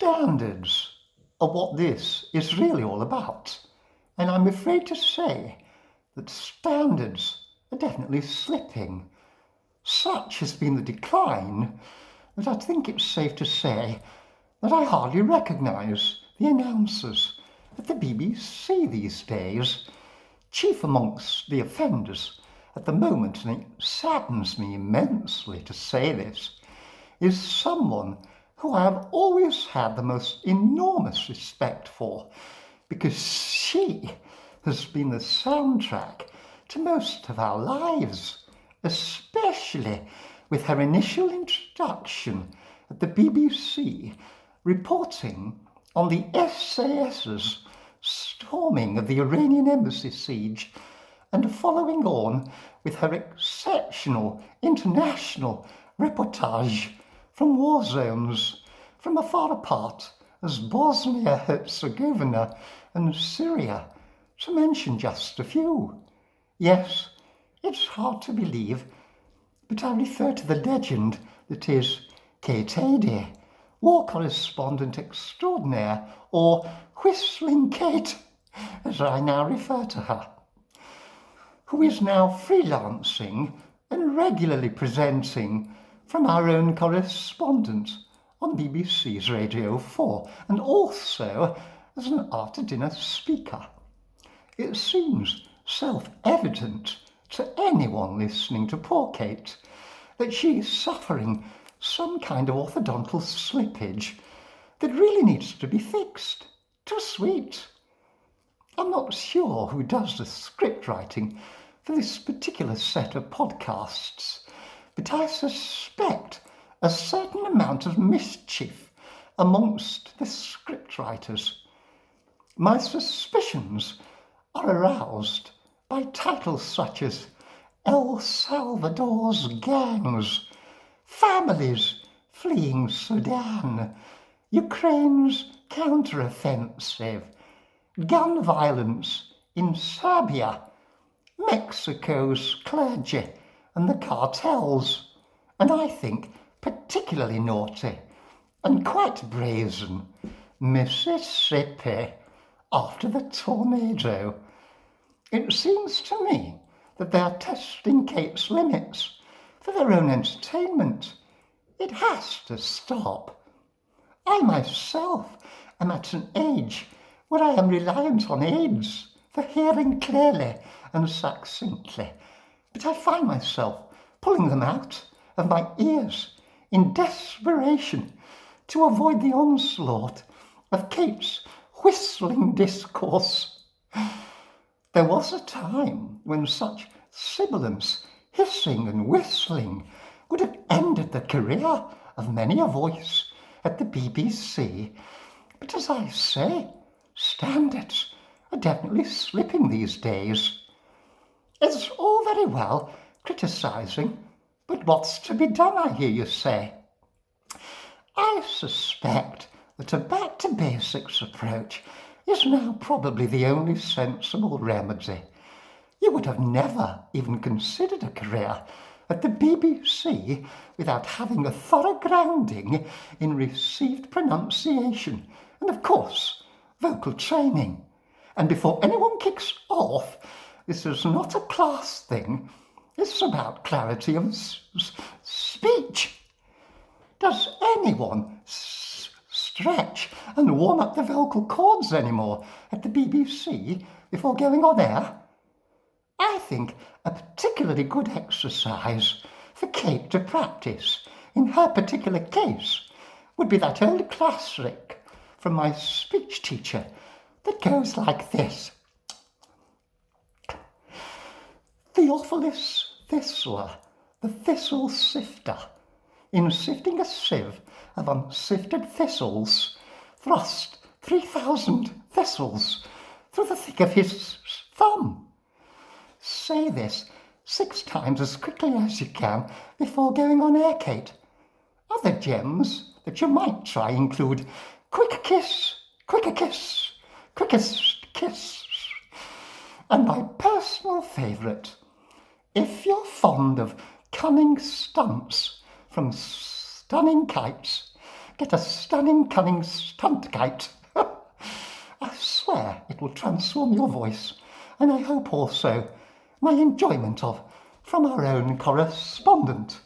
Standards are what this is really all about, and I'm afraid to say that standards are definitely slipping. Such has been the decline that I think it's safe to say that I hardly recognise the announcers at the BBC these days. Chief amongst the offenders at the moment, and it saddens me immensely to say this, is someone who I have always had the most enormous respect for, because she has been the soundtrack to most of our lives, especially with her initial introduction at the BBC, reporting on the SAS's storming of the Iranian embassy siege, and following on with her exceptional international reportage from war zones from as far apart as Bosnia-Herzegovina and Syria, to mention just a few. Yes, it's hard to believe, but I refer to the legend that is Kate Adie, war correspondent extraordinaire, or Whistling Kate, as I now refer to her, who is now freelancing and regularly presenting from our own correspondent on BBC's Radio 4, and also as an after-dinner speaker. It seems self-evident to anyone listening to poor Kate that she is suffering some kind of orthodontal slippage that really needs to be fixed. Too sweet. I'm not sure who does the script writing for this particular set of podcasts, but I suspect a certain amount of mischief amongst the scriptwriters. My suspicions are aroused by titles such as El Salvador's gangs, families fleeing Sudan, Ukraine's counter-offensive, gun violence in Serbia, Mexico's clergy and the cartels, and I think particularly naughty and quite brazen, Mississippi after the tornado. It seems to me that they are testing Kate's limits for their own entertainment. It has to stop. I myself am at an age where I am reliant on aids for hearing clearly and succinctly, but I find myself pulling them out of my ears in desperation to avoid the onslaught of Kate's whistling discourse. There was a time when such sibilance, hissing and whistling would have ended the career of many a voice at the BBC, but as I say, standards are definitely slipping these days. It's all very well criticising, but what's to be done, I hear you say? I suspect that a back to basics approach is now probably the only sensible remedy. You would have never even considered a career at the BBC without having a thorough grounding in received pronunciation and, of course, vocal training. And before anyone kicks off, this is not a class thing. It's about clarity of speech. Does anyone stretch and warm up the vocal cords anymore at the BBC before going on air? I think a particularly good exercise for Kate to practice in her particular case would be that old classic from my speech teacher that goes like this. Theophilus Thistler, the thistle sifter, in sifting a sieve of unsifted thistles, thrust 3,000 thistles through the thick of his thumb. Say this 6 times as quickly as you can before going on air, Kate. Other gems that you might try include quick kiss, quicker kiss, quickest kiss, and my personal favourite, if you're fond of cunning stunts from stunning kites, get a stunning, cunning stunt gate. I swear it will transform your voice, and I hope also my enjoyment of From Our Own Correspondent.